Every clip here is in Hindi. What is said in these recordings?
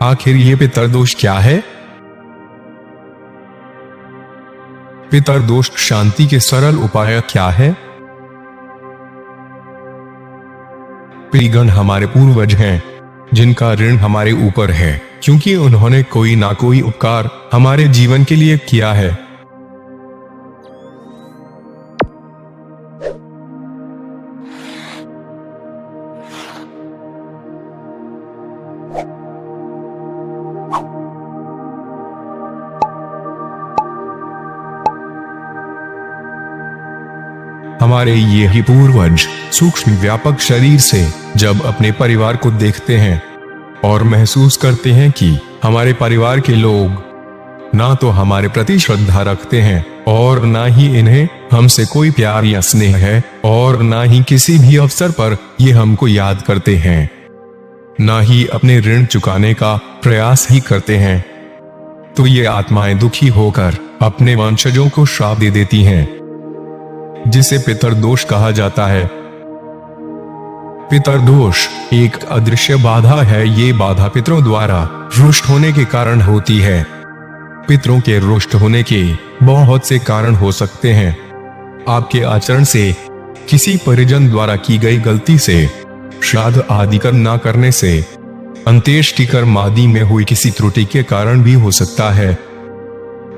आखिर ये पितरदोष क्या है? पितरदोष शांति के सरल उपाय क्या है? पितृगण हमारे पूर्वज हैं, जिनका ऋण हमारे ऊपर है, क्योंकि उन्होंने कोई ना कोई उपकार हमारे जीवन के लिए किया है। हमारे ये ही पूर्वज सूक्ष्म व्यापक शरीर से जब अपने परिवार को देखते हैं और महसूस करते हैं कि हमारे परिवार के लोग ना तो हमारे प्रति श्रद्धा रखते हैं और ना ही इन्हें हमसे कोई प्यार या स्नेह है, और ना ही किसी भी अवसर पर ये हमको याद करते हैं, ना ही अपने ऋण चुकाने का प्रयास ही करते हैं, तो ये आत्माएं दुखी होकर अपने वंशजों को श्राप दे देती हैं, जिसे पितरदोष कहा जाता है। पितरदोष एक अदृश्य बाधा है। ये बाधा पितरों द्वारा रुष्ट होने के कारण होती है। पितरों के रुष्ट होने के बहुत से कारण हो सकते हैं। आपके आचरण से, किसी परिजन द्वारा की गई गलती से, श्राद्ध आदि कर्म न करने से, अंत्येष्टि कर्म आदि में हुई किसी त्रुटि के कारण भी हो सकता है।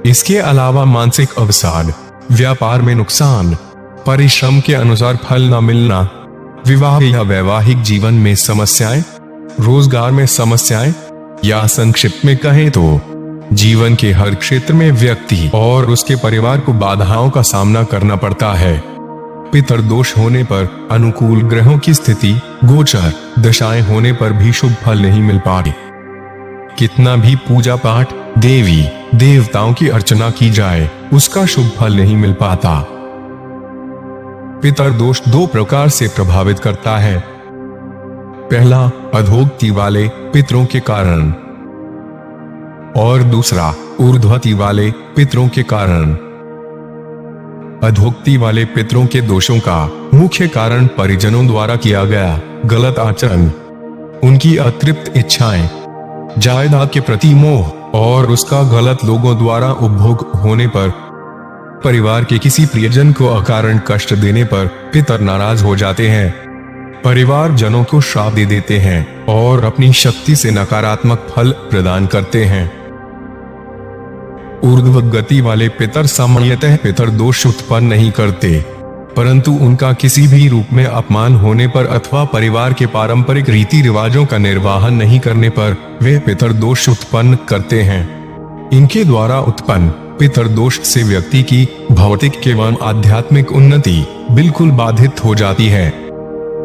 इसके अलावा मानसिक अवसाद, व्यापार में नुकसान, परिश्रम के अनुसार फल न मिलना, विवाह या वैवाहिक जीवन में समस्याएं, रोजगार में समस्याएं, या संक्षिप्त में कहें तो जीवन के हर क्षेत्र में व्यक्ति और उसके परिवार को बाधाओं का सामना करना पड़ता है। पितरदोष होने पर अनुकूल ग्रहों की स्थिति, गोचर दशाएं होने पर भी शुभ फल नहीं मिल पाते। कितना भी पूजा पाठ, देवी देवताओं की अर्चना की जाए, उसका शुभ फल नहीं मिल पाता। पितरदोष दो प्रकार से प्रभावित करता है। पहला, अधोगति वाले पितरों के कारण, और दूसरा, ऊर्ध्वगति वाले पितरों के कारण। अधोगति वाले पितरों के दोषों का मुख्य कारण परिजनों द्वारा किया गया गलत आचरण, उनकी अतृप्त इच्छाएं, जायदाद के प्रति मोह और उसका गलत लोगों द्वारा उपभोग होने पर, परिवार के किसी प्रियजन को अकारण कष्ट देने पर पितर नाराज हो जाते हैं, परिवार जनों को श्राप दे देते हैं और अपनी शक्ति से नकारात्मक फल प्रदान करते हैं। ऊर्ध्वगति वाले पितर सामान्यतः पितरदोष उत्पन्न नहीं करते, परंतु उनका किसी भी रूप में अपमान होने पर अथवा परिवार के पारंपरिक रीति रिवाजों का निर्वाहन नहीं करने पर वे पितरदोष उत्पन्न करते हैं। इनके द्वारा उत्पन्न पितरदोष से व्यक्ति की भौतिक एवं आध्यात्मिक उन्नति बिल्कुल बाधित हो जाती है।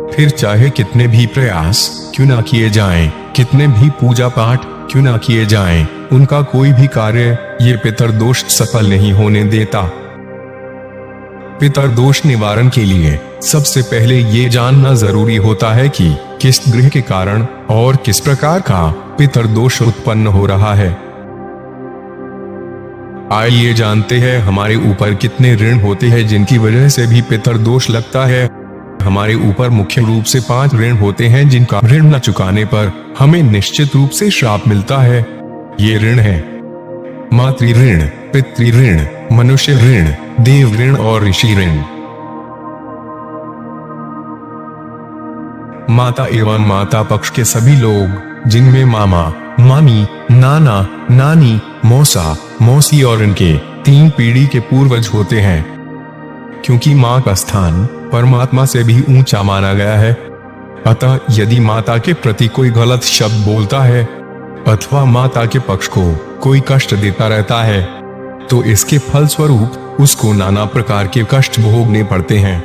फिर चाहे कितने भी प्रयास क्यों ना किए जाएं, कितने भी पूजा पाठ क्यों ना किए जाएं, उनका कोई भी कार्य ये पितरदोष सफल नहीं होने देता। पितरदोष निवारण के लिए सबसे पहले ये जानना जरूरी होता है कि किस ग्रह के कारण और किस प्रकार का पितरदोष उत्पन्न हो रहा है। आइए जानते हैं हमारे ऊपर कितने ऋण होते हैं जिनकी वजह से भी पितरदोष लगता है। हमारे ऊपर मुख्य रूप से 5 ऋण होते हैं जिनका ऋण न चुकाने पर हमें निश्चित रूप से श्राप मिलता है। ये ऋण है मातृ ऋण, पितृ ऋण, मनुष्य ऋण, देव ऋण और ऋषि ऋण। माता एवं माता पक्ष के सभी लोग, जिनमें मामा, मामी, नाना, नानी, मौसा, मौसी और इनके 3 पीढ़ी के पूर्वज होते हैं। क्योंकि मां का स्थान परमात्मा से भी ऊंचा माना गया है, अतः यदि माता के प्रति कोई गलत शब्द बोलता है अथवा माता के पक्ष को कोई कष्ट देता रहता है, तो इसके फलस्वरूप उसको नाना प्रकार के कष्ट भोगने पड़ते हैं।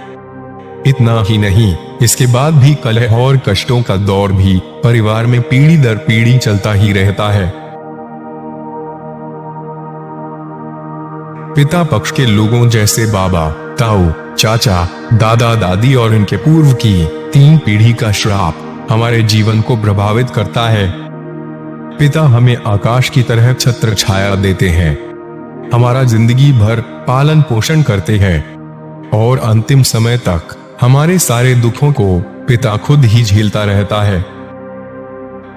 इतना ही नहीं, इसके बाद भी कलह और कष्टों का दौर भी परिवार में पीढ़ी दर पीढ़ी चलता ही रहता है। पिता पक्ष के लोगों जैसे बाबा, ताऊ, चाचा, दादा, दादी और इनके पूर्व की 3 पीढ़ी का श्राप हमारे जीवन को प्रभावित करता है। पिता हमें आकाश की तरह छत्र छाया देते हैं, हमारा जिंदगी भर पालन पोषण करते हैं और अंतिम समय तक हमारे सारे दुखों को पिता खुद ही झेलता रहता है।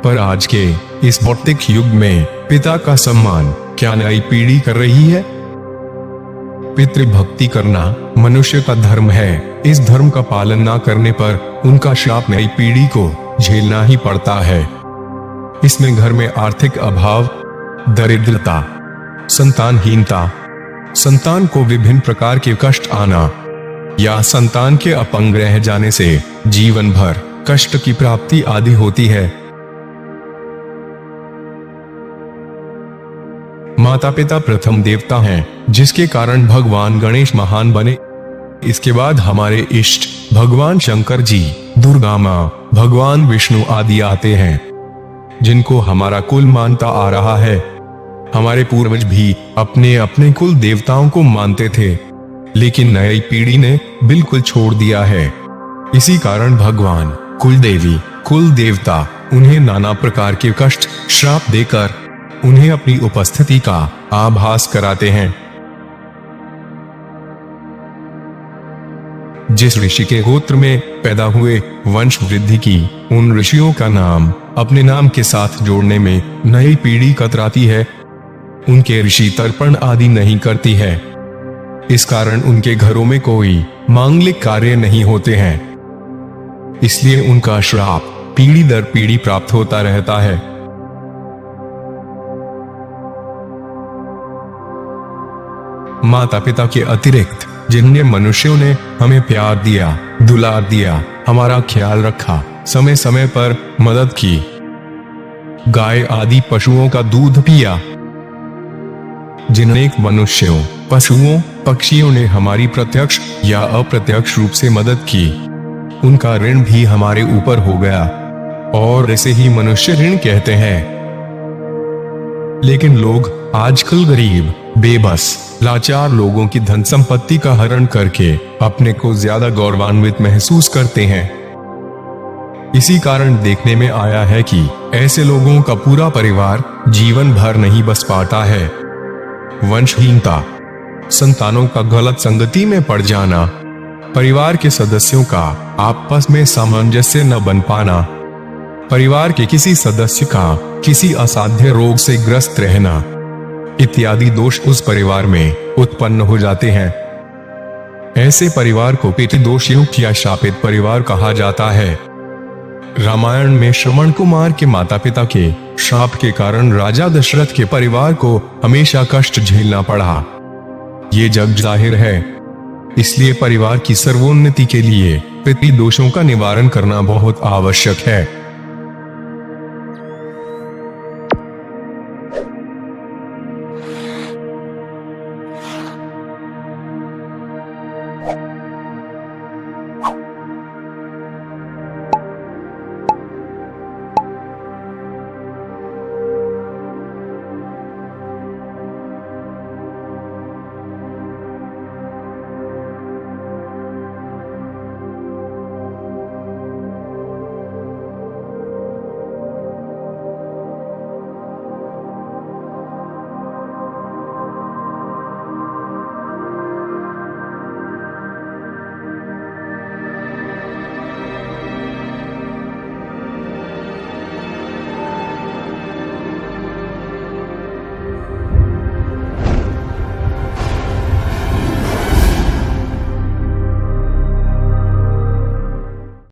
पर आज के इस भौतिक युग में पिता का सम्मान क्या नई पीढ़ी कर रही है? पितृभक्ति करना मनुष्य का धर्म है। इस धर्म का पालन ना करने पर उनका श्राप नई पीढ़ी को झेलना ही पड़ता है। इसमें घर में आर्थिक अभाव, दरिद्रता, संतानहीनता, संतान को विभिन्न प्रकार के कष्ट आना या संतान के अपंग रह जाने से जीवन भर कष्ट की प्राप्ति आदि होती है। माता पिता प्रथम देवता हैं, जिसके कारण भगवान गणेश महान बने। इसके बाद हमारे इष्ट भगवान शंकर जी, दुर्गा मां, भगवान विष्णु आदि आते हैं, जिनको हमारा कुल मानता आ रहा है। हमारे पूर्वज भी अपने अपने कुल देवताओं को मानते थे, लेकिन नई पीढ़ी ने बिल्कुल छोड़ दिया है। इसी कारण भगवान कुल देवी, कुल देवता उन्हें नाना प्रकार के कष्ट, श्राप देकर उन्हें अपनी उपस्थिति का आभास कराते हैं। जिस ऋषि के गोत्र में पैदा हुए वंश वृद्धि की, उन ऋषियों का नाम अपने नाम के साथ जोड़ने में नई पीढ़ी कतराती है। उनके ऋषि तर्पण आदि नहीं करती है। इस कारण उनके घरों में कोई मांगलिक कार्य नहीं होते हैं। इसलिए उनका श्राप पीढ़ी दर पीढ़ी प्राप्त होता रहता है। माता पिता के अतिरिक्त जिन्हें मनुष्यों ने हमें प्यार दिया, दुलार दिया, हमारा ख्याल रखा, समय समय पर मदद की, गाय आदि पशुओं का दूध पिया, जिन मनुष्यों, पशुओं, पक्षियों ने हमारी प्रत्यक्ष या अप्रत्यक्ष रूप से मदद की, उनका ऋण भी हमारे ऊपर हो गया, और ऐसे ही मनुष्य ऋण कहते हैं। लेकिन लोग आजकल गरीब, बेबस, लाचार लोगों की धन संपत्ति का हरण करके अपने को ज्यादा गौरवान्वित महसूस करते हैं। इसी कारण देखने में आया है कि ऐसे लोगों का पूरा परिवार जीवन भर नहीं बस पाता है। वंशहीनता, संतानों का गलत संगति में पड़ जाना, परिवार के सदस्यों का आपस में सामंजस्य न बन पाना, परिवार के किसी सदस्य का किसी असाध्य रोग से ग्रस्त रहना इत्यादि दोष उस परिवार में उत्पन्न हो जाते हैं। ऐसे परिवार को पितृदोषयुक्त या शापित परिवार कहा जाता है। रामायण में श्रवण कुमार के माता पिता के श्राप के कारण राजा दशरथ के परिवार को हमेशा कष्ट झेलना पड़ा। ये जग जाहिर है। इसलिए परिवार की सर्वोन्नति के लिए पितृदोषों का निवारण करना बहुत आवश्यक है।